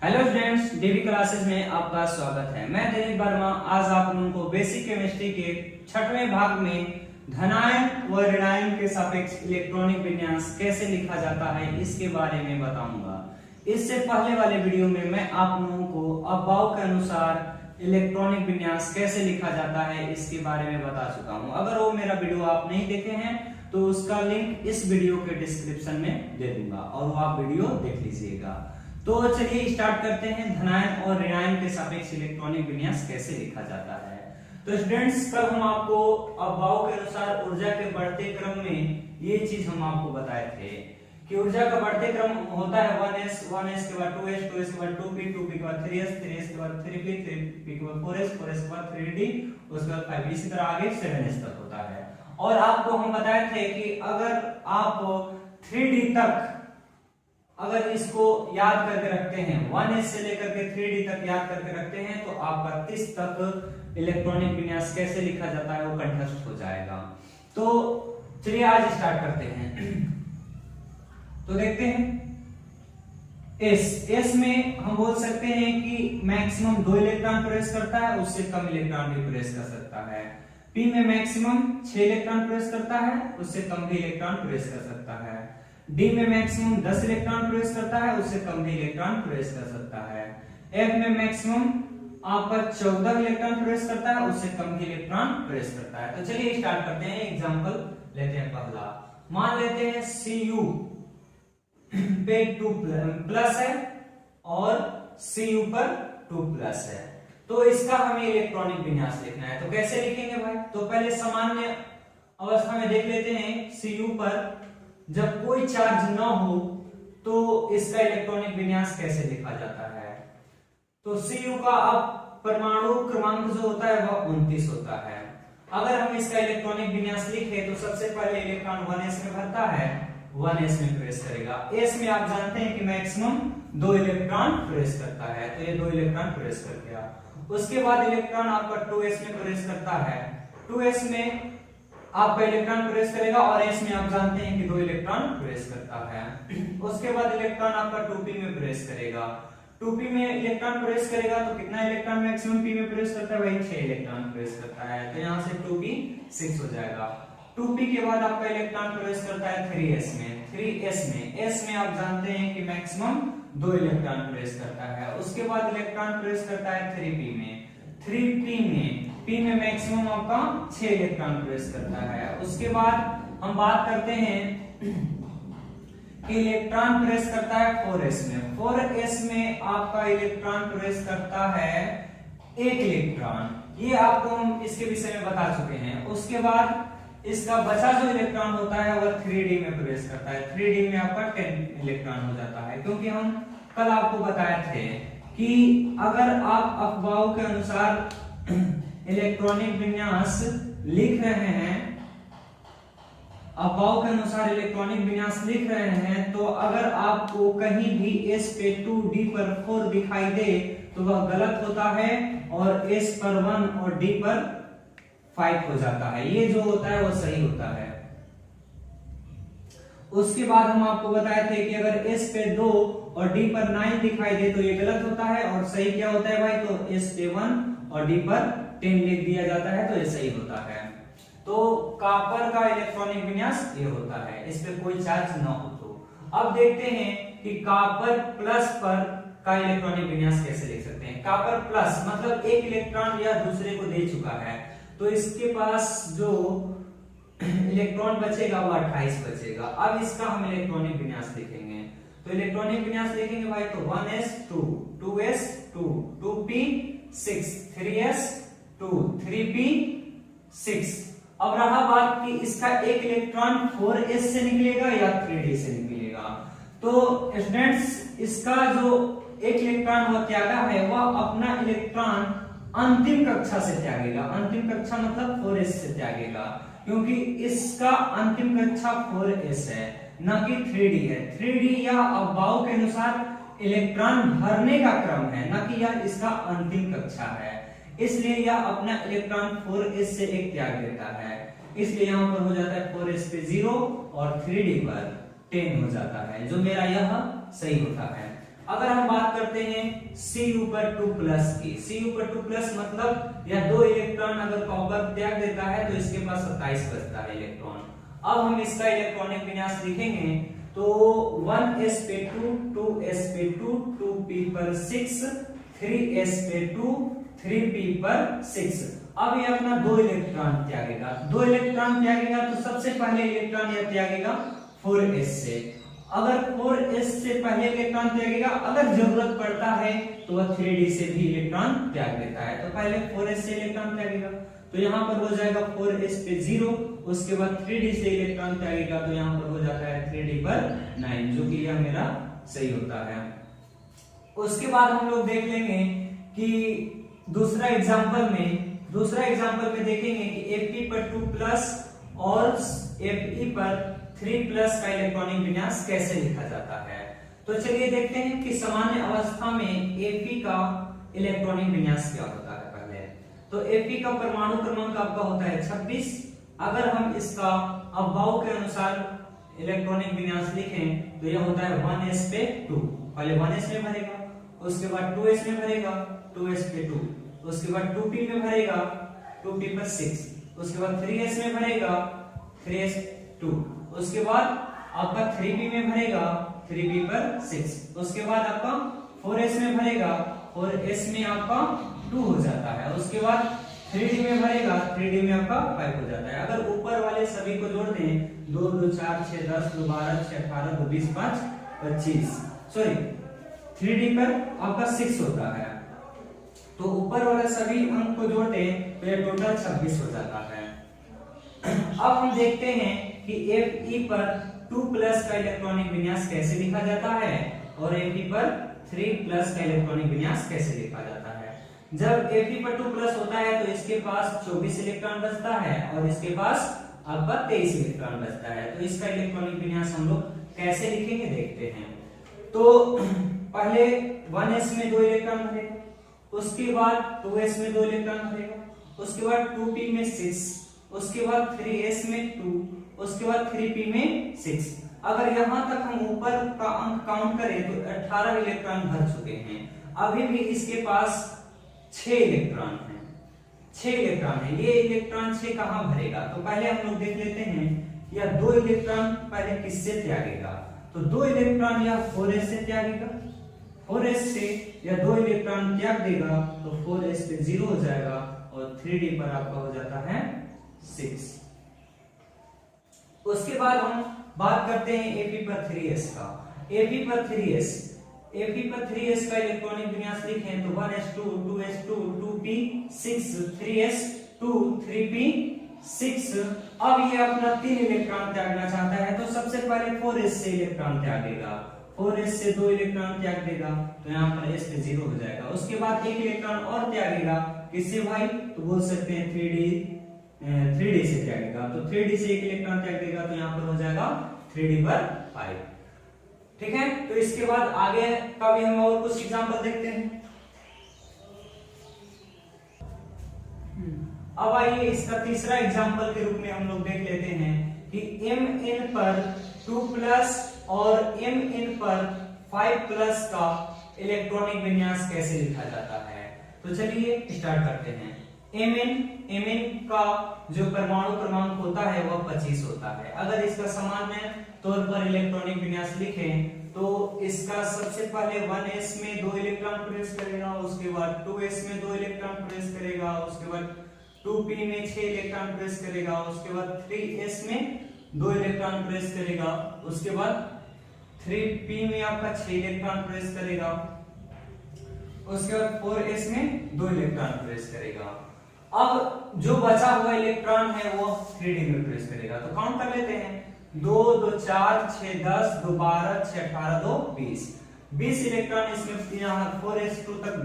Hello students, DV classes में आपका स्वागत है। मैं दिलीप वर्मा आज आप लोगों को बेसिक केमिस्ट्री के 6वें भाग में धनायन व ऋणायन के सापेक्ष इलेक्ट्रॉनिक विन्यास कैसे लिखा जाता है इसके बारे में बताऊंगा। इससे पहले वाले वीडियो में मैं आप लोगों को अफवाह के अनुसार इलेक्ट्रॉनिक विन्यास कैसे लिखा जाता है इसके बारे में बता चुका हूं। अगर वो मेरा वीडियो आप नहीं देखे हैं तो उसका लिंक इस वीडियो के डिस्क्रिप्शन में दे दूंगा और वो आप वीडियो देख लीजिएगा। तो चलिए स्टार्ट करते हैं, धनायन और ऋणायन के सापेक्ष इलेक्ट्रॉनिक विन्यास कैसे लिखा जाता है। तो स्टूडेंट्स, कल हम आपको अफवाह के अनुसार ऊर्जा के बढ़ते क्रम में ये चीज हम आपको बताए थे कि ऊर्जा का बढ़ते क्रम होता है 1s के बाद 2s के बाद 2p के बाद 3s के बाद 3p के बाद 4s के बाद 3d उसके बाद 5 इसी तरह आगे 7s तक होता है। और आपको हम बताए थे कि अगर आप 3d तक अगर इसको याद करके रखते हैं, 1s से लेकर के 3d तक याद करके रखते हैं तो आपका 30 तक इलेक्ट्रॉनिक विन्यास कैसे लिखा जाता है वो कंठस्थ हो जाएगा। तो चलिए आज स्टार्ट करते हैं। तो देखते हैं एस में हम बोल सकते हैं कि मैक्सिमम 2 इलेक्ट्रॉन प्रवेश करता है, उससे कम इलेक्ट्रॉन भी प्रवेश कर सकता है। पी में मैक्सिमम 6 इलेक्ट्रॉन प्रवेश करता है, उससे कम भी इलेक्ट्रॉन प्रवेश कर सकता है। डी में मैक्सिमम 10 इलेक्ट्रॉन प्रवेश करता है, उससे कम भी इलेक्ट्रॉन प्रवेश कर सकता है। एफ में मैक्सिमम आपका 14 इलेक्ट्रॉन प्रवेश करता है, उससे कम भी इलेक्ट्रॉन प्रवेश करता है। तो चलिए स्टार्ट करते हैं, एग्जांपल लेते हैं। पहला मान लेते हैं Cu पे 2 प्लस है और Cu पर 2 प्लस है, तो इसका हमें इलेक्ट्रॉनिक विन्यास लिखना है। तो कैसे लिखेंगे भाई? तो पहले सामान्य अवस्था में देख लेते हैं Cu पर जब कोई चार्ज ना हो तो इसका इलेक्ट्रॉनिक विन्यास कैसे लिखा जाता है। तो Cu का अब परमाणु क्रमांक जो होता है वह 29 होता है। अगर हम इसका इलेक्ट्रॉनिक विन्यास लिखे तो सबसे पहले इलेक्ट्रॉन 1s में भरता है, 1s में प्रवेश करेगा। s में आप जानते हैं कि मैक्सिमम 2 इलेक्ट्रॉन प्रवेश करता है, तो ये 2 इलेक्ट्रॉन प्रवेश कर गया। उसके बाद इलेक्ट्रॉन आपका 2s में प्रवेश करता है, 2s में आपका इलेक्ट्रॉन प्रवेश करेगा और s में आप जानते हैं कि 2 इलेक्ट्रॉन प्रवेश करता है। उसके बाद इलेक्ट्रॉन आपका 2p में प्रवेश करेगा, 2p में इलेक्ट्रॉन प्रवेश करेगा तो कितना इलेक्ट्रॉन मैक्सिमम p में प्रवेश करता है? वही 6 इलेक्ट्रॉन प्रवेश करता है, तो यहाँ से 2p 6 हो जाएगा। 2p के बाद आपका इलेक्ट्रॉन प्रवेश करता है 3s में, s में आप जानते हैं कि मैक्सिमम 2 इलेक्ट्रॉन प्रवेश करता है। उसके बाद इलेक्ट्रॉन प्रवेश करता है 3p में, p में मैक्सिमम आपका 6 इलेक्ट्रॉन प्रवेश करता है। उसके बाद हम बात करते हैं कि इलेक्ट्रॉन प्रवेश करता है 4s में, 4s में आपका इलेक्ट्रॉन प्रवेश करता है 1 इलेक्ट्रॉन, ये आपको हम इसके विषय में बता चुके हैं। उसके बाद इसका बचा जो इलेक्ट्रॉन होता है वह 3d में प्रवेश करता है, 3d में आपका 10 इलेक्ट्रॉन हो जाता है। क्योंकि हम कल आपको बताए थे कि अगर आप अफवाह के अनुसार इलेक्ट्रॉनिक विन्यास लिख रहे हैं, अफवाह के अनुसार इलेक्ट्रॉनिक विन्यास लिख रहे हैं, तो अगर आपको कहीं भी s पे 2 d पर 4 दिखाई दे तो वह गलत होता है और s पर 1 और d पर 5 हो जाता है, ये जो होता है वो सही होता है। उसके बाद हम आपको बताए थे कि अगर s पे 2 और d पर 9 दिखाई दे तो ये गलत होता है और सही क्या होता है भाई? तो s पे 1 और d पर 10 लिख दिया जाता है, तो ये सही होता है। तो कॉपर का इलेक्ट्रॉनिक विन्यास ये होता है, इस पे कोई चार्ज ना हो। तो अब देखते हैं कि कॉपर प्लस पर का इलेक्ट्रॉनिक विन्यास कैसे लिख सकते हैं। कॉपर प्लस मतलब 1 इलेक्ट्रॉन या दूसरे को दे चुका है, तो इसके पास जो इलेक्ट्रॉन बचेगा वो 28 बचेगा। अब इसका हम इलेक्ट्रॉनिक विन्यास लिखेंगे, तो इलेक्ट्रॉनिक विन्यास लिखेंगे भाई तो 1s 2 2s 2 2p 6 3s 2 3p 6। अब रहा बात कि इसका एक इलेक्ट्रॉन 4s से निकलेगा या 3d से निकलेगा। तो स्टूडेंट्स, इसका जो एक इलेक्ट्रॉन वह त्यागा है वह अपना इलेक्ट्रॉन अंतिम कक्षा से त्यागेगा, अंतिम कक्षा मतलब 4s से त्यागेगा, क्योंकि इसका अंतिम कक्षा 4s है न कि 3d है। 3d या अफवाह के अनुसार इलेक्ट्रॉन भरने का क्रम है, न कि यह इसका अंतिम कक्षा है, इसलिए यह अपना इलेक्ट्रॉन 4s से एक त्याग देता है। इसलिए यहाँ पर हो जाता है 4s पे 0 और 3d पर 10 हो जाता है, जो मेरा यह सही होता है। अगर हम बात करते हैं Cu पर 2 प्लस की, Cu पर 2 प्लस मतलब यह 2 इलेक्ट्रॉन अगर कॉपर त्याग देता है तो इसके पास 27 बचता है इलेक्ट्रॉन। अब हम इसका इलेक्ट्रॉनिक विन्यास लिखेंगे तो 1s पे 2, 2s पे 2, 2p पर 6, 3s पे 2, 3p पर 6। अब ये अपना 2 इलेक्ट्रॉन त्यागेगा, 2 इलेक्ट्रॉन त्यागेगा तो सबसे पहले इलेक्ट्रॉन यह त्यागेगा 4s से। अगर 4s से पहले इलेक्ट्रॉन त्यागेगा, अगर जरूरत पड़ता है तो वह 3d से भी इलेक्ट्रॉन त्याग देता है। तो पहले 4s से इलेक्ट्रॉन त्यागेगा तो यहाँ पर हो जाएगा 4s पे 0, उसके बाद 3d से इलेक्ट्रॉन त्यागेगा तो यहाँ पर हो जाता है 3d पर 9, जो कि यह मेरा सही होता है। उसके बाद हम लोग देख लेंगे कि दूसरा एग्जांपल में देखेंगे कि Fe पर 2 प्लस और Fe पर 3 प्लस का इलेक्ट्रॉनिक विन्यास कैसे लिखा जाता है। तो चलिए देखते हैं कि सामान्य अवस्था में Fe का इलेक्ट्रॉनिक विन्यास क्या होता है। पहले तो Fe का परमाणु क्रमांक आपका होता है 26। अगर हम इसका अफबाव के अनुसार इलेक्ट्रॉनिक विन्यास लिखें तो यह होता है 1s पे 2। पहले 1s में भरेगा, उसके बाद 2s में भरेगा, 2s पे 2, उसके बाद 2p में भरेगा, 2p पर 6, उसके बाद 3s में भरेगा, 3s 2, उसके बाद आपका 3p में भरेगा, 3p पर 6, उसके बाद आपका 4s में भरेगा, 4s में आपका 2 हो जाता है, उसके बाद 3d में भरेगा, 3d में आपका 5 हो जाता है। अगर ऊपर वाले सभी को जोड़ दें 2 2 4 6 10 2 12 6 18 2 20 5 25, सॉरी 3d पर आपका 6 होता है। तो ऊपर वाले सभी अंक को जोड़ दें तो यह टोटल 26 हो जाता है। अब हम देखते हैं कि Fe पर 2 प्लस का इलेक्ट्रॉनिक विन्यास कैसे लिखा जाता है और Fe पर 3 प्लस का इलेक्ट्रॉनिक विन्यास कैसे लिखा जाता है। जब Fe पर 2 प्लस होता है तो इसके पास 24 इलेक्ट्रॉन बचता है और इसके पास आपका 23 इलेक्ट्रॉन बचता है। तो इसका इलेक्ट्रॉनिक विन्यास हम लोग कैसे लिखेंगे देखते हैं। तो पहले 1s में 2 इलेक्ट्रॉन भरेगा, उसके बाद 2s में 2 इलेक्ट्रॉन भरेगा, उसके बाद 2p में 6, उसके बाद 3s में 2, उसके बाद 3p में 6। अगर यहां तक हम ऊपर का अंक काउंट करें तो 18 इलेक्ट्रॉन भर चुके हैं। अभी भी इसके पास 6 इलेक्ट्रॉन है, 6 इलेक्ट्रॉन है। ये इलेक्ट्रॉन 6 कहां भरेगा तो पहले हम लोग देख लेते हैं यह 2 इलेक्ट्रॉन पहले किससे त्यागेगा। तो 2 इलेक्ट्रॉन यह 4s से त्यागेगा, 4s से यह 2 इलेक्ट्रॉन त्याग देगा तो 4s पे 0 हो जाएगा और 3d पर आपका हो जाता है 6। उसके बाद हम बात करते हैं Fe पर 3s का। Fe पर 3s का इलेक्ट्रॉनिक विन्यास लिखें तो 1s2 2s2 2p 6 3s 2 3p 6। अब ये अपना 3 इलेक्ट्रॉन त्यागना चाहता है तो सबसे पहले 4s से इलेक्ट्रॉन त्यागेगा, 4s से 2 इलेक्ट्रॉन त्याग देगा तो यहाँ पर s पे 0 हो जाएगा। उसके बाद 1 इलेक्ट्रॉन और त्यागेगा, किससे भाई तो बोल सकते हैं 3d से त्यागेगा। तो 3d से 1 इलेक्ट्रॉन त्याग देगा तो यहाँ पर हो जाएगा 3d पर 5। ठीक है, तो इसके बाद आगे का भी हम और कुछ एग्जांपल देखते हैं। अब आइए इसका तीसरा एग्जांपल के रूप में हम लोग देख लेते हैं कि Mn पर 2 प्लस और Mn पर 5 प्लस का इलेक्ट्रॉनिक विन्यास कैसे लिखा जाता है। तो चलिए स्टार्ट करते हैं। Mn का जो परमाणु क्रमांक होता है वह 25 होता है। अगर इसका सामान्य तौर पर इलेक्ट्रॉनिक विन्यास लिखें तो इसका सबसे पहले 1s में 2 इलेक्ट्रॉन प्रवेश करेगा, उसके बाद 2s में 2 इलेक्ट्रॉन प्रवेश करेगा, उसके बाद 2p में 6 इलेक्ट्रॉन प्रवेश करेगा, उसके बाद 3s में 2 इलेक्ट्रॉन प्रवेश करेगा, उसके बाद 3p में आपका 6 इलेक्ट्रॉन प्रवेश करेगा, उसके बाद 4s में 2 इलेक्ट्रॉन प्रवेश करेगा। अब जो बचा हुआ इलेक्ट्रॉन है वो 3d में प्रवेश करेगा। तो काउंट कर लेते हैं 2 2 4 6 10 2 12 6 18 2 20 20 इलेक्ट्रॉन इसमें यहाँ 4s2 तक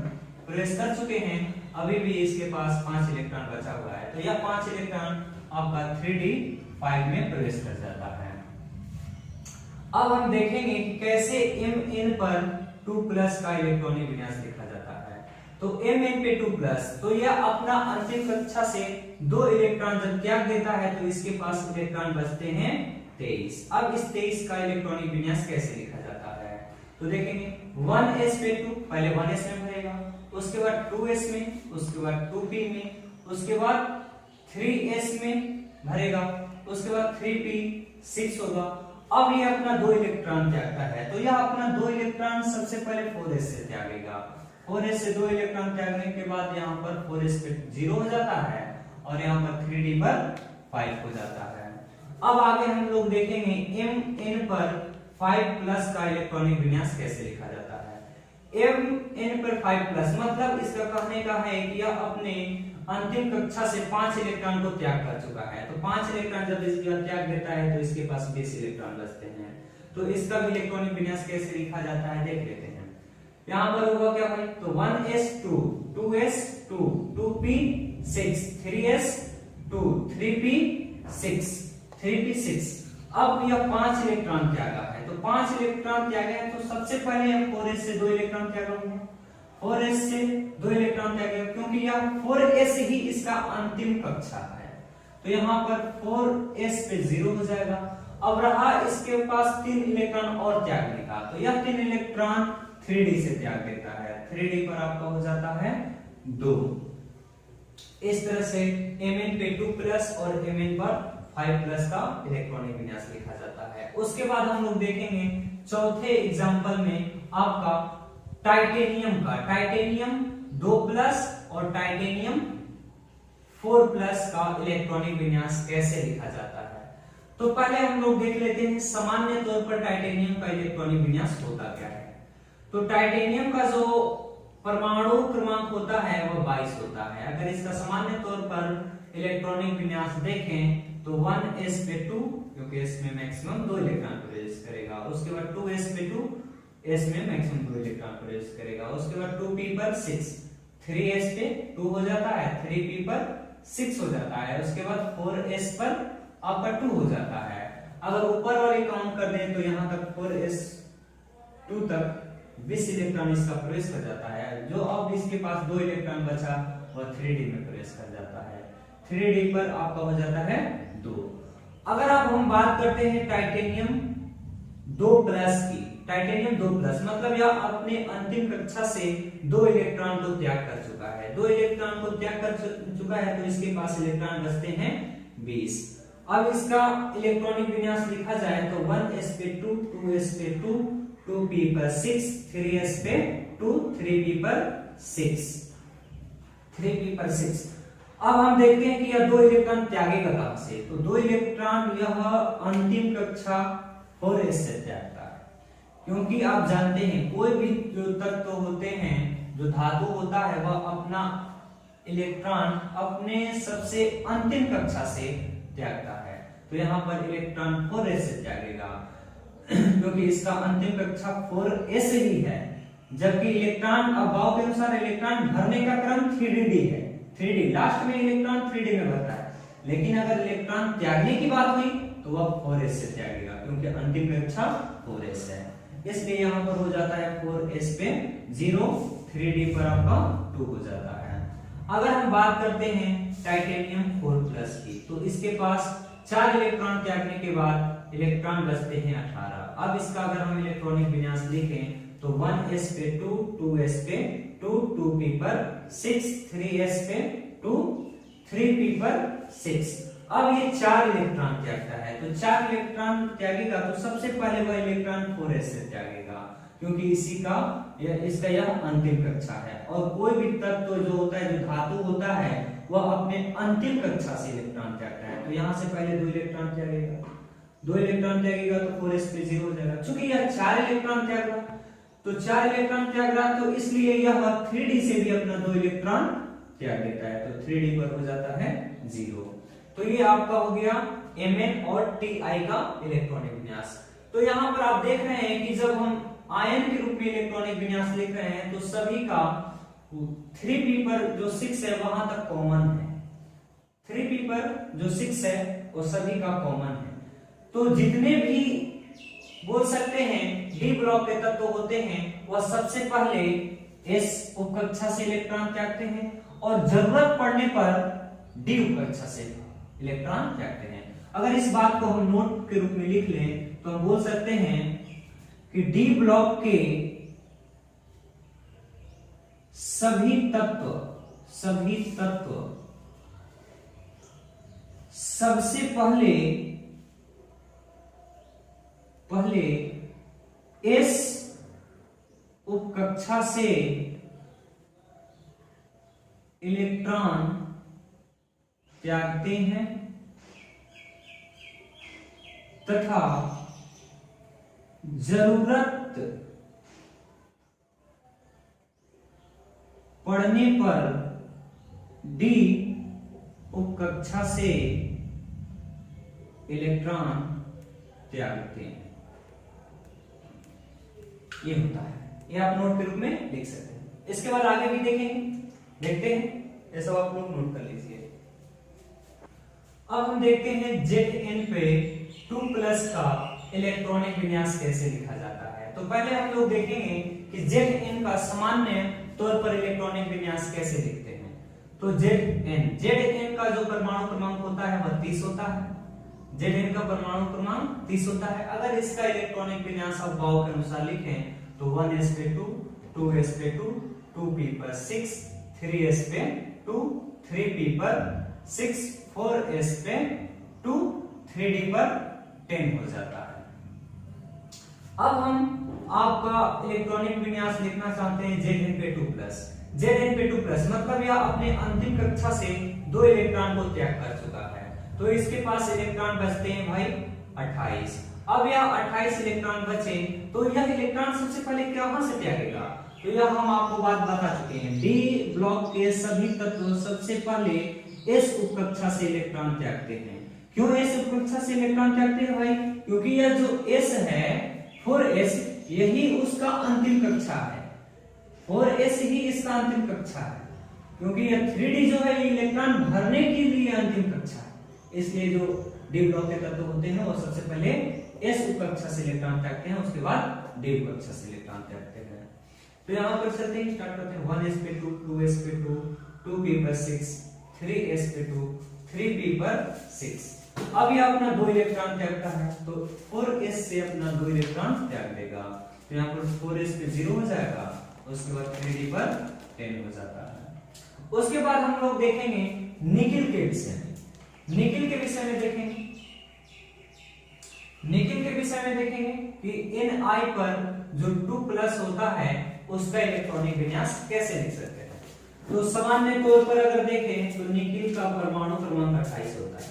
प्रवेश कर चुके हैं। अभी भी इसके पास 5 इलेक्ट्रॉन बचा हुआ है तो यह 5 इलेक्ट्रॉन आपका 3d5 में प्रवेश कर जाता है। अब हम देखेंगे कि कैसे Mn पर 2 प्लस का इलेक्ट्रॉनिक विन्यास लिखा जाता है। तो Mn पे 2 प्लस तो यह अपना अंतिम कक्षा से 2 इलेक्ट्रॉन जब त्याग देता है तो इसके पास इलेक्ट्रॉन बचते हैं 23। अब इस 23 का इलेक्ट्रॉनिक विन्यास कैसे लिखा जाता है तो देखेंगे 1s पे 2, पहले 1s में भरेगा, उसके बाद 2s में, उसके बाद 2p में, उसके बाद 3s में भरेगा, उसके बाद 3p 6 होगा। अब ये अपना 2 इलेक्ट्रॉन त्यागता है, तो यह अपना 2 इलेक्ट्रॉन सबसे पहले 4s से त्यागेगा। 4s से 2 इलेक्ट्रॉन त्यागने के बाद यहाँ पर 4s पे 0 हो जाता है और यहाँ पर 3d पर 5 हो जाता है। अब आगे हम लोग देखेंगे Mn पर 5+ का इलेक्ट्रॉनिक विन्यास कैसे लिखा जाता है। Mn पर 5+ मतलब इसका कहने का है कि यह अपने अंतिम कक्षा से 5 इलेक्ट्रॉन को त्याग कर चुका है। तो 5 इलेक्ट्रॉन जब इसका त्याग देता है तो इसके पास 20 इलेक्ट्रॉन बचते हैं। तो इसका भी इलेक्ट्रॉनिक विन्यास कैसे लिखा जाता है देख लेते हैं। यहाँ पर होगा क्या भाई, तो 1s2 2s2 2p 6 3s2 3p 6 अब यह 5 इलेक्ट्रॉन त्यागा है, तो 5 इलेक्ट्रॉन त्यागे हैं, तो सबसे पहले हम 4s से 2 इलेक्ट्रॉन त्यागेंगे। 4s से 2 इलेक्ट्रॉन त्यागेंगे क्योंकि यह 4s ही इसका अंतिम कक्षा है, तो यहाँ पर 4s पे 0 हो जाएगा। अब रहा इसके पास 3 इलेक्ट्रॉन और त्यागने का, तो यह 3 इलेक्ट्रॉन 3d से त्याग देता है। 3d पर आपका हो जाता है 2। इस तरह से Mn पे 2+ और Mn पर 5+ का इलेक्ट्रॉनिक विन्यास लिखा जाता है। उसके बाद हम लोग देखेंगे चौथे एग्जांपल में आपका टाइटेनियम का, टाइटेनियम 2+ और टाइटेनियम 4+ का इलेक्ट्रॉनिक विन्यास कैसे लिखा जाता है। तो पहले हम लोग देख लेते हैं सामान्य तौर पर टाइटेनियम का इलेक्ट्रॉनिक विन्यास होता क्या है। तो टाइटेनियम का जो परमाणु क्रमांक होता है वह 22 होता है। अगर इसका सामान्य तौर पर इलेक्ट्रॉनिक विन्यास देखें तो 1s पे 2, क्योंकि इसमें मैक्सिमम 2 इलेक्ट्रॉन प्रवेश करेगा, उसके बाद 2s पे 2, s में मैक्सिमम 2 इलेक्ट्रॉन प्रवेश करेगा, उसके बाद 2p पर 6, 3s पे 2 हो जाता है, 3p पर 6 हो जाता है, उसके बाद 4s पर आपका 2 हो जाता है। अगर ऊपर वाले काउंट कर दें तो यहाँ तक 4s2 तक 20 इलेक्ट्रॉन इसका प्रवेश कर जाता है। जो अब इसके पास 2 इलेक्ट्रॉन बचा वह 3d में प्रवेश कर जाता है। 3d पर आपका हो जाता है 2। अगर अब हम बात करते हैं टाइटेनियम 2+ की, टाइटेनियम 2+ मतलब यह अपने अंतिम कक्षा से 2 इलेक्ट्रॉन को त्याग कर चुका है। 2 इलेक्ट्रॉन को त्याग कर चुका है तो इसके पास इलेक्ट्रॉन बचते हैं 20। अब इसका इलेक्ट्रॉनिक विन्यास लिखा जाए तो 1s पे 2, 2s पे 2, 2p पर 6, 3s पे 2, 3p पर 6, 3p पर 6। अब हम देखते हैं कि यह 2 इलेक्ट्रॉन त्यागेगा कहां से। तो 2 इलेक्ट्रॉन यह अंतिम कक्षा 4s से त्यागता है, क्योंकि आप जानते हैं कोई भी जो तत्व होते हैं, जो धातु होता है, वह अपना इलेक्ट्रॉन अपने सबसे अंतिम कक्षा से त्यागता है। तो यहाँ पर इलेक्ट्रॉन 4s से त्यागेगा क्योंकि इसका अंतिम कक्षा 4s ही है, जबकि इलेक्ट्रॉन अभाव के अनुसार इलेक्ट्रॉन भरने का क्रम 3d है। 3d लास्ट में इलेक्ट्रॉन 3d में भरता है, लेकिन अगर इलेक्ट्रॉन त्यागने की बात हुई तो वह 4s से त्यागेगा, क्योंकि अंतिम कक्षा 4s है। इसलिए यहाँ पर हो जाता है 4s पे 0, 3d पर आपका 2 हो जाता है। अगर हम बात करते हैं टाइटेनियम 4+ की, तो इसके पास 4 इलेक्ट्रॉन त्यागने के बाद इलेक्ट्रॉन बचते हैं 18। अब इसका अगर हम इलेक्ट्रॉनिक विन्यास लिखें तो 1s पे 2, 2s पे 2, 2p पर 6, 3s पे 2, 3p पर 6। अब ये 4 इलेक्ट्रॉन त्यागता है, तो 4 इलेक्ट्रॉन त्यागेगा तो सबसे पहले वह इलेक्ट्रॉन 4s से त्यागेगा, क्योंकि इसका यह अंतिम कक्षा है। और कोई भी तत्व जो होता है, जो धातु होता है, वह अपने अंतिम कक्षा से इलेक्ट्रॉन त्यागता है। तो यहाँ से पहले 2 इलेक्ट्रॉन त्यागेगा, 2 इलेक्ट्रॉन त्यागेगा तो 4s पे 0 हो जाएगा। चूंकि यह 4 इलेक्ट्रॉन त्याग रहा, तो 4 इलेक्ट्रॉन त्याग रहा, तो इसलिए यह 3d से भी अपना 2 इलेक्ट्रॉन त्याग देता है, तो 3d पर हो जाता है 0। तो ये आपका हो गया Mn और Ti का इलेक्ट्रॉनिक विन्यास। तो यहाँ पर आप देख रहे हैं कि जब हम आयन के रूप में इलेक्ट्रॉनिक विन्यास लिख रहे हैं तो सभी का 3p पर जो 6 है वहां तक कॉमन है। 3p पर जो 6 है वो सभी का कॉमन है। तो जितने भी बोल सकते हैं डी ब्लॉक के तत्व होते हैं वह सबसे पहले s उपकक्षा से इलेक्ट्रॉन त्यागते हैं और जरूरत पड़ने पर डी उपकक्षा से इलेक्ट्रॉन त्यागते हैं। अगर इस बात को हम नोट के रूप में लिख लें तो हम बोल सकते हैं कि डी ब्लॉक के सभी तत्व सबसे पहले इस उपकक्षा से इलेक्ट्रॉन त्यागते हैं तथा जरूरत पड़ने पर डी उपकक्षा से इलेक्ट्रॉन त्यागते हैं। ये होता है, ये आप नोट के रूप में लिख सकते हैं। इसके बाद आगे भी देखेंगे, देखते हैं, ये सब आप लोग नोट कर लीजिए। अब हम देखते हैं Zn पे 2+ का इलेक्ट्रॉनिक विन्यास कैसे लिखा जाता है। तो पहले हम लोग देखेंगे कि Zn का सामान्य तौर पर इलेक्ट्रॉनिक विन्यास कैसे लिखते हैं। तो Zn का जो परमाणु क्रमांक होता है वह 30 होता है। Zn का परमाणु क्रमांक 30 होता है। अगर इसका इलेक्ट्रॉनिक विन्यास आप भाव के अनुसार लिखें तो 1s2 2s2 2p6 3s2 3p6 4s2 3d10 हो जाता है। अब हम आपका इलेक्ट्रॉनिक विन्यास लिखना चाहते हैं Zn2+। मतलब यह अपने अंतिम कक्षा से 2 इलेक्ट्रॉन को त्याग कर चुका है, तो इसके पास इलेक्ट्रॉन बचते हैं भाई 28। अब यह 28 इलेक्ट्रॉन बचे तो यह इलेक्ट्रॉन सबसे पहले कहां से त्यागेगा? तो यह हम आपको बात बता चुके हैं, डी ब्लॉक के सभी तत्व सबसे पहले इस उपकक्षा से इलेक्ट्रॉन त्यागते हैं। क्यों इस उपकक्षा से इलेक्ट्रॉन त्यागते हैं भाई? क्योंकि यह जो s है 4s यही उसका अंतिम कक्षा है, 4s ही इसका अंतिम कक्षा है। क्योंकि यह 3d जो है ये इलेक्ट्रॉन भरने के लिए अंतिम कक्षा है, इसलिए जो डी ब्लॉक के तत्व होते हैं वो सबसे पहले s उपकक्षा से इलेक्ट्रॉन त्यागते हैं, उसके बाद डी उपकक्षा से इलेक्ट्रॉन त्यागते हैं। तो यहां पर चलते हैं, स्टार्ट करते हैं 1s2 2s2 2p6 3s2 3p6। अब ये अपना 2 इलेक्ट्रॉन त्यागता है तो 4s से अपना 2 इलेक्ट्रॉन त्याग देगा। तो यहाँ पर 4s पे 0 हो जाएगा, उसके बाद 3d10 हो जाता है। उसके बाद हम लोग देखेंगे निकिल के विषय में। निकिल के विषय में देखेंगे कि Ni पर जो 2+ होता है उसका इलेक्ट्रॉनिक विन्यास कैसे लिख सकते हैं। तो सामान्य तौर पर अगर देखें तो निकिल का परमाणु क्रमांक 28 होता है।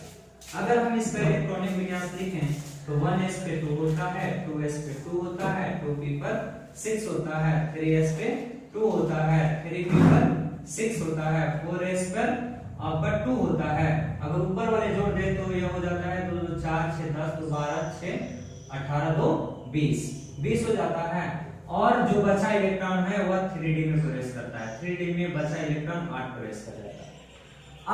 अगर हम इसका इलेक्ट्रॉनिक विन्यास लिखें तो 1s2 होता है, 2s2 होता है, 2p6 होता है, 3s2 होता है, 3p6 होता है, 4s2 होता है। अगर ऊपर वाले जोड़ दे तो यह हो जाता है 2 2 4 6 10 2 12 6 18 2 20 हो जाता है। और जो बचा इलेक्ट्रॉन है वह 3d में प्रवेश करता है, 3d में बचा इलेक्ट्रॉन 8 प्रवेश कर जाता है।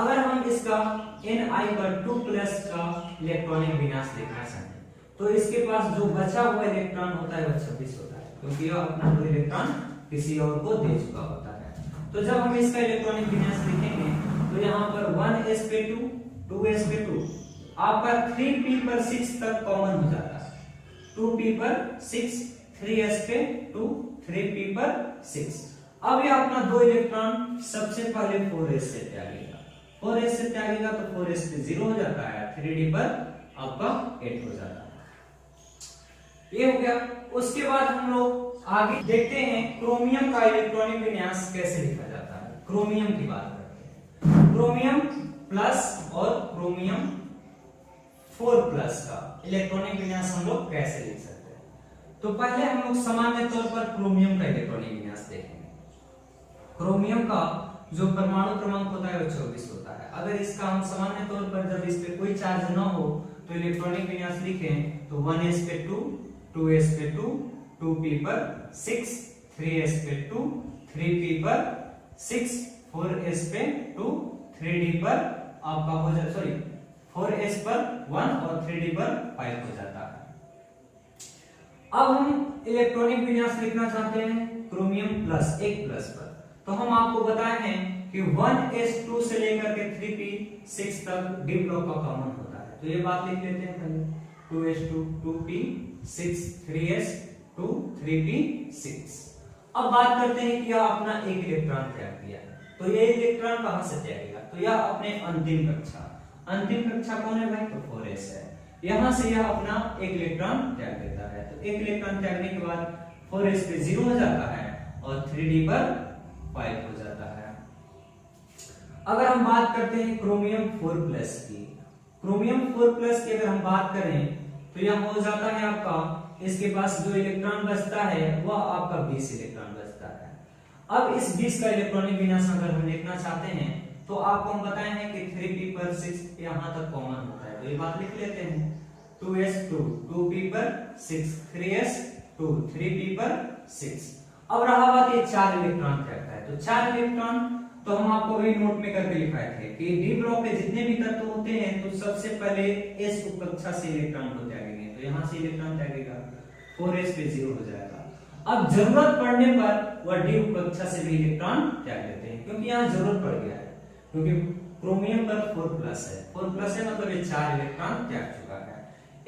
अगर हम इसका Ni पर 2+ का इलेक्ट्रॉनिक विन्यास लिखना चाहें तो इसके पास जो बचा हुआ इलेक्ट्रॉन होता है वह 26 होता है, क्योंकि यह अपना 2 इलेक्ट्रॉन किसी और को दे चुका होता है। तो जब हम इसका इलेक्ट्रॉनिक विन्यास लिखेंगे तो यहाँ पर 1s2 2s2 आपका 3p6 तक कॉमन हो जाता है, 2p6 3s2 3p6। अब ये अपना 2 इलेक्ट्रॉन सबसे पहले 4s से त्यागेगा, 4s से त्यागेगा तो 4s पे 0 हो जाता है, 3d पर आपका 8 हो जाता है। ये हो गया। उसके बाद हम लोग आगे देखते हैं क्रोमियम का इलेक्ट्रॉनिक विन्यास कैसे लिखा जाता है। क्रोमियम की बात करते हैं। क्रोमियम प्लस और क्रोमियम 4+ का इलेक्ट्रॉनिक विन्यास हम लोग कैसे लिख सकते हैं। तो पहले हम लोग सामान्य तौर पर क्रोमियम का इलेक्ट्रॉनिक विन्यास देखेंगे। क्रोमियम का जो परमाणु क्रमांक होता है वो 24 होता है। अगर इसका हम सामान्य तौर पर जब इस पे कोई चार्ज ना हो तो इलेक्ट्रॉनिक विन्यास लिखें तो 1s2 2s2 2p6 3s2 3p6 4s2 3d पर आपका हो जाता, सॉरी 4s पर 1 और 3d पर 5 हो जाता है। अब हम इलेक्ट्रॉनिक विन्यास लिखना चाहते हैं क्रोमियम प्लस 1+ पर, तो हम आपको बताए हैं कि 1s2 से लेकर के 3p6 तक डी ब्लॉक का कॉमन होता है। तो ये बात लिख लेते हैं पहले 2s2 2p6 3s2 3p6। अब बात करते हैं कि यह अपना एक इलेक्ट्रॉन त्याग दिया है, तो ये इलेक्ट्रॉन कहां से त्यागेगा, तो यह अपने अंतिम कक्षा कौन है भाई, तो 4s है। यहां से यह अपना एक इलेक्ट्रॉन त्याग देता है, तो एक इलेक्ट्रॉन त्यागने के बाद 4s पे 0 हो जाता है और 3d पर 5 हो जाता है। अगर हम बात करते हैं क्रोमियम 4+ की, क्रोमियम 4+ की अगर हम बात करें तो यह हो जाता है आपका, इसके पास जो इलेक्ट्रॉन बचता है वह आपका 20 इलेक्ट्रॉन बचता है। अब इस 20 का इलेक्ट्रॉनिक विन्यास अगर हम लिखना चाहते हैं तो आपको हम बताए हैं कि 3p पर 6 यहां तक कॉमन होता है, तो ये बात लिख लेते हैं। 2s2 2p पर 6 3s2 3p पर 6। अब रहा बात ये 4 इलेक्ट्रॉन त्यागता है, तो 4 इलेक्ट्रॉन तो हम आपको वही नोट में करके लिखाए थे कि डी ब्लॉक के जितने भी तत्व होते हैं तो सबसे पहले s उपकक्षा से इलेक्ट्रॉन को त्यागेंगे, तो यहां से इलेक्ट्रॉन त्यागेगा 4s पे 0 हो जाएगा। अब जरूरत पड़ने पर वह डी उपकक्षा से भी इलेक्ट्रॉन त्याग देते हैं, क्योंकि यहां जरूरत पड़ गया है, क्योंकि क्रोमियम पर 4+ है, 4+ है मतलब ये 4 इलेक्ट्रॉन त्याग चुका है,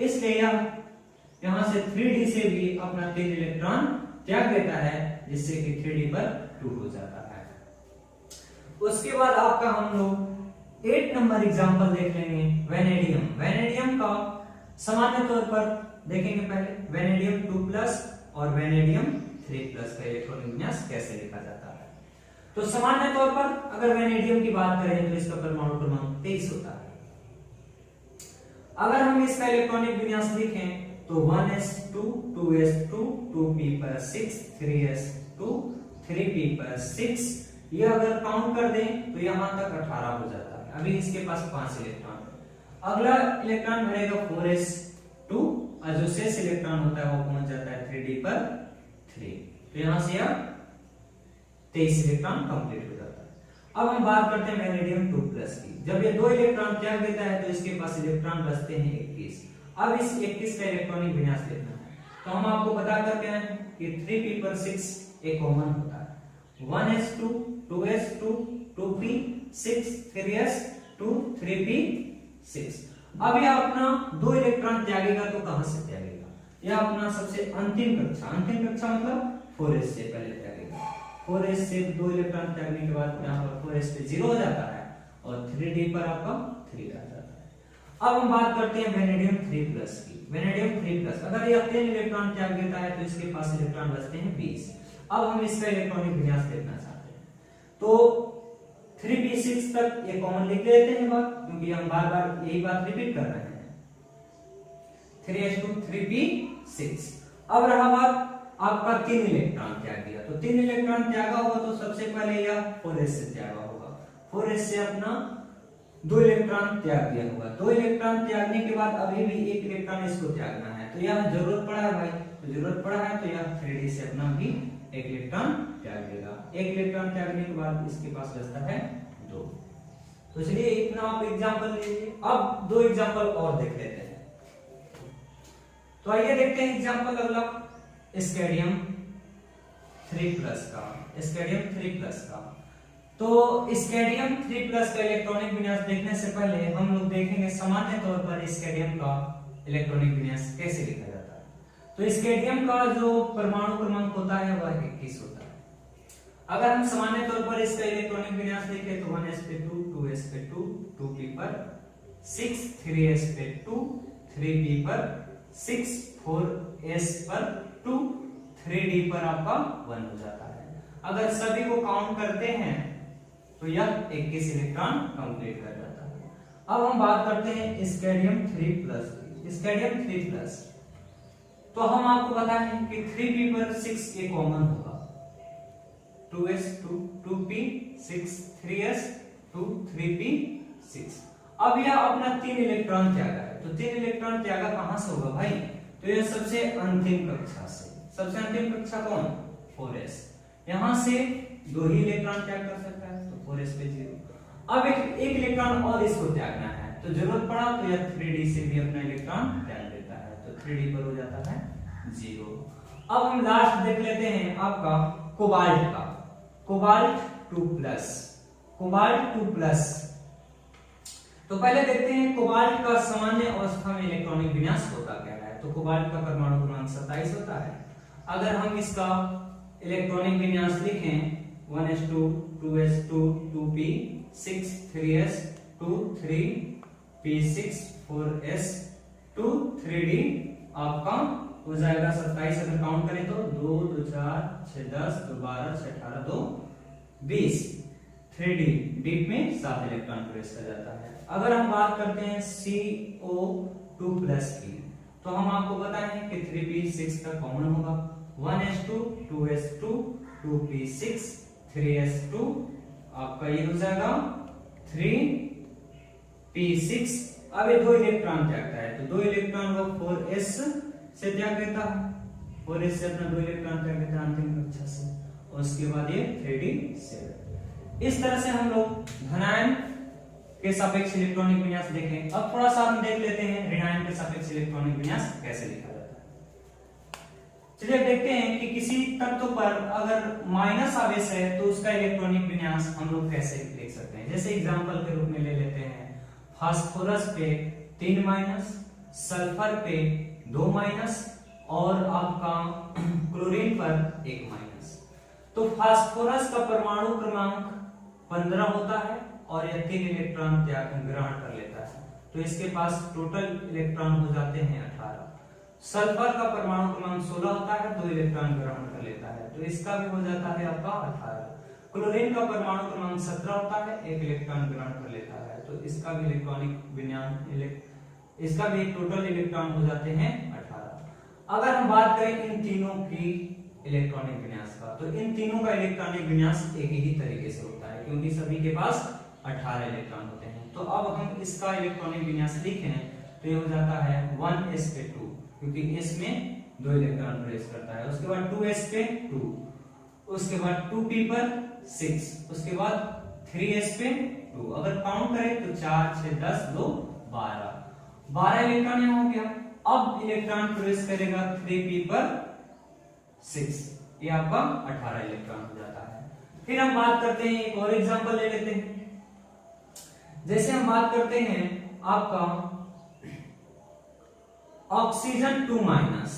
इसलिए यहां से 3d से भी अपना 3 इलेक्ट्रॉन त्याग देता है, जिससे कि 3d पर 2 हो जाता है। उसके बाद आपका हम लोग 8 नंबर एग्जांपल देख लेंगे, वेनेडियम। वेनेडियम का सामान्य तौर पर देखेंगे पहले, वेनेडियम 2+ और वेनेडियम 3+ का इलेक्ट्रॉनिक विन्यास कैसे लिखा जाता है। तो सामान्य तौर पर अगर वेनेडियम की बात करें तो इसका परमाणु क्रमांक 23 होता है। अगर हम इसका इलेक्ट्रॉनिक विन्यास लिखें तो 1s2 2s2 2p पर 6 3s2 3p पर 6, ये अगर काउंट कर दें तो यहां तक 18 हो जाता है। अभी इसके पास 5 इलेक्ट्रॉन है। अगला इलेक्ट्रॉन भरेगा 4s2 और जो शेष इलेक्ट्रॉन होता है वो पहुंच जाता है 3d पर 3, तो यहां से यह 23 इलेक्ट्रॉन कंप्लीट हो जाता है। अब हम बात करते हैं वेनेडियम 2+ की। जब ये 2 इलेक्ट्रॉन त्याग देता है तो इसके पास इलेक्ट्रॉन बचते हैं 21। अब इस 21 का इलेक्ट्रॉनिक विन्यास देखना है, तो हम आपको बता करके आए कि 3p पर 6 एक कॉमन होता है, 1s2 2s2 2p 6 3s2 3p 6। अब यह अपना 2 इलेक्ट्रॉन त्यागेगा तो कहां से त्यागेगा, यह अपना सबसे अंतिम कक्षा मतलब 4s से पहले त्यागेगा। 4s से 2 इलेक्ट्रॉन त्यागने के बाद यहां पर 4s पे 0 हो जाता है और 3d पर आपका 3 आ जाता है। अब हम बात करते हैं वेनेडियम 3+ की। वेनेडियम 3+ अगर यह 3 इलेक्ट्रॉन त्याग देता है तो इसके पास इलेक्ट्रॉन बचते हैं 20। अब हम इसका इलेक्ट्रॉनिक विन्यास देखना चाहते हैं, तो 3p6 तक ये कॉमन लिख लेते हैं बात, क्योंकि हम बार बार यही बात रिपीट कर रहे हैं। 3s2 3p6। अब रहा बात आपका 3 इलेक्ट्रॉन त्याग दिया, तो 3 इलेक्ट्रॉन त्यागा होगा तो सबसे पहले यह 4s से त्यागा होगा, 4s से अपना 2 इलेक्ट्रॉन त्याग दिया होगा। 2 इलेक्ट्रॉन त्यागने के बाद अभी भी 1 इलेक्ट्रॉन इसको त्यागना है, तो यह जरूरत पड़ा है भाई, तो जरूरत पड़ा है तो यह 3d से अपना भी 1 इलेक्ट्रॉन त्याग देगा। 1 इलेक्ट्रॉन त्यागने के बाद इसके पास बचता है 2। तो चलिए इतना आप एग्जांपल लीजिए। अब 2 एग्जांपल और देख लेते हैं, तो आइए देखते हैं एग्जांपल अगला स्केडियम 3+ का। स्केडियम 3+ का, तो स्केडियम 3+ का इलेक्ट्रॉनिक विन्यास देखने से पहले हम लोग देखेंगे सामान्य तौर पर स्केडियम का इलेक्ट्रॉनिक विन्यास कैसे लिखा जाता है। तो स्केडियम का जो परमाणु क्रमांक होता है वह 21 होता है। अगर हम सामान्य तौर पर इसका इलेक्ट्रॉनिक विन्यास देखें तो 1s पे 2 2s पे 2 2p पर 6 3s पे 2 3p पर 6 4s पर 2 3d पर आपका 1 हो जाता है। अगर सभी को काउंट करते हैं तो यह 21 इलेक्ट्रॉन कंप्लीट कर जाता है। अब हम बात करते हैं स्केडियम 3+ की। स्केडियम 3+, तो हम आपको बताएं कि 3p पर 6 ये कॉमन होगा, 2s2 2p 6 3s 2 3p 6। अब यह अपना 3 इलेक्ट्रॉन त्यागा है, तो 3 इलेक्ट्रॉन त्यागा कहां से होगा भाई, तो यह सबसे अंतिम कक्षा से। सबसे अंतिम कक्षा कौन, 4s। यहां से 2 ही इलेक्ट्रॉन त्याग कर सकता है, तो 4s पे 0। अब एक इलेक्ट्रॉन और इसको त्यागना है, तो जरूरत पड़ा तो यह 3d से भी अपना इलेक्ट्रॉन त्याग देता है, तो 3d पर हो जाता है 0। अब हम लास्ट देख लेते हैं आपका कोबाल्ट का। कोबाल्ट 2+। कोबाल्ट 2+, तो पहले देखते हैं कोबाल्ट का सामान्य अवस्था में इलेक्ट्रॉनिक विन्यास होता क्या है। तो कोबाल्ट का परमाणु क्रमांक 27 होता है। अगर हम इसका इलेक्ट्रॉनिक विन्यास लिखें 1s2 2s2 2p6 3s2 3p6 4s2 3d आपका हो जाएगा 27। अगर काउंट करें तो 2 2 4 6 10 2 12 6 18 2 20 3d डीप में 7 इलेक्ट्रॉन प्रवेश कर जाता है। अगर हम बात करते हैं CO2 प्लस की, तो हम आपको बताएं कि 3p6 का कॉमन होगा 1s2 2s2 2p6 3s2 आपका ये हो जाएगा 3p6। अब ये 2 इलेक्ट्रॉन त्यागता है, तो 2 इलेक्ट्रॉन को 4s से त्याग देता है, 4s से अपना 2 इलेक्ट्रॉन त्याग देता है अंतिम कक्षा से, और उसके बाद ये 3d7। इस तरह से हम लोग धनायन के सापेक्ष इलेक्ट्रॉनिक विन्यास देखें। अब थोड़ा सा हम देख लेते हैं ऋणायन के सापेक्ष इलेक्ट्रॉनिक विन्यास कैसे लिखा जाता है। चलिए देखते हैं कि किसी तत्व पर अगर माइनस आवेश है तो उसका इलेक्ट्रॉनिक विन्यास हम लोग कैसे लिख सकते हैं। जैसे एग्जांपल के रूप में ले लेते हैं, फास्फोरस पे 3 माइनस, सल्फर पे 2 माइनस और आपका क्लोरीन पर 1 माइनस। तो फास्फोरस का परमाणु क्रमांक 15 होता है और यह 3 इलेक्ट्रॉन ग्रहण कर लेता है, तो इसके पास टोटल इलेक्ट्रॉन हो जाते हैं 18। सल्फर का परमाणु क्रमांक 16 होता है, 2 इलेक्ट्रॉन ग्रहण कर लेता है, तो इसका भी हो जाता है आपका 18। क्लोरीन का परमाणु क्रमांक 17 होता है, 1 इलेक्ट्रॉन ग्रहण कर लेता है, तो इसका भी इलेक्ट्रॉनिक विन्यास इसका भी टोटल इलेक्ट्रॉन हो जाते हैं 18। अगर हम बात करें इन तीनों की इलेक्ट्रॉनिक विन्यास का, तो इन तीनों का इलेक्ट्रॉनिक विन्यास एक ही तरीके से होता है क्योंकि सभी के पास 18 इलेक्ट्रॉन होते हैं। तो अब हम इसका इलेक्ट्रॉनिक विन्यास लिखें तो ये हो जाता है 1s पे 2, क्योंकि s में 2 इलेक्ट्रॉन प्रवेश करता है, उसके बाद 2s पे 2, उसके बाद 2p पर 6, उसके बाद 3s पे 2। अगर काउंट करें तो 4 6 10 2 12 इलेक्ट्रॉन यहाँ हो गया। अब इलेक्ट्रॉन प्रवेश करेगा 3p पर 6, ये आपका 18 इलेक्ट्रॉन हो जाता है। फिर हम बात करते हैं, एक और एग्जांपल ले लेते हैं। जैसे हम बात करते हैं आपका oxygen 2 minus,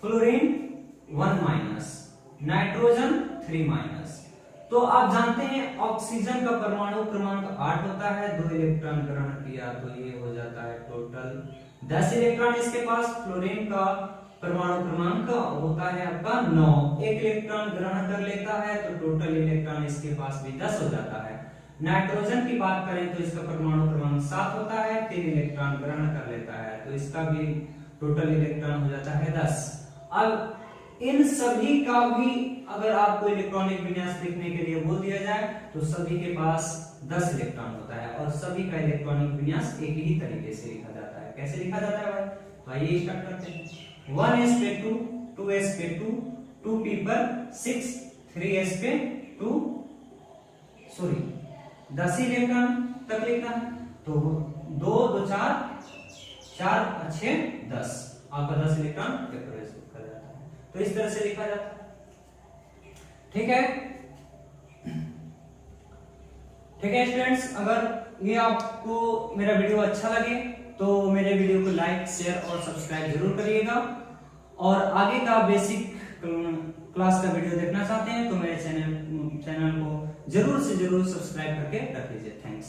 fluorine 1 minus, nitrogen 3 minus. तो आप जानते हैं ऑक्सीजन का परमाणु क्रमांक 8 होता है, 2 इलेक्ट्रॉन ग्रहण किया तो ये हो जाता है टोटल 10 इलेक्ट्रॉन इसके पास। फ्लोरीन का परमाणु क्रमांक होता है आपका 9, 1 इलेक्ट्रॉन ग्रहण कर लेता है, तो टोटल इलेक्ट्रॉन इसके पास भी 10 हो जाता है। नाइट्रोजन की बात करें तो इसका परमाणु क्रमांक 7 होता है, 3 इलेक्ट्रॉन ग्रहण कर लेता है, तो इसका भी टोटल इलेक्ट्रॉन हो जाता है 10। अब इन सभी का भी अगर आपको इलेक्ट्रॉनिक विन्यास लिखने के लिए बोल दिया जाए तो सभी के पास 10 इलेक्ट्रॉन होता है और सभी का इलेक्ट्रॉनिक विन्यास एक ही तरीके से लिखा जाता है। कैसे लिखा जाता है भाई? तो आइए स्टार्ट करते हैं। 1s पे 2, 2s पे 2, 2p पर 6, 3s पे 2, 10 इलेक्ट्रॉन तक लिखना है, तो 2 2 4 4 6 10 आपका 10 इलेक्ट्रॉन प्रवेश कर जाता है। तो इस तरह से लिखा जाता है। ठीक है, ठीक है स्टूडेंट्स, अगर ये आपको मेरा वीडियो अच्छा लगे तो मेरे वीडियो को लाइक शेयर और सब्सक्राइब जरूर करिएगा, और आगे का बेसिक क्लास का वीडियो देखना चाहते हैं तो मेरे चैनल को जरूर से जरूर सब्सक्राइब करके रख लीजिए। थैंक्स।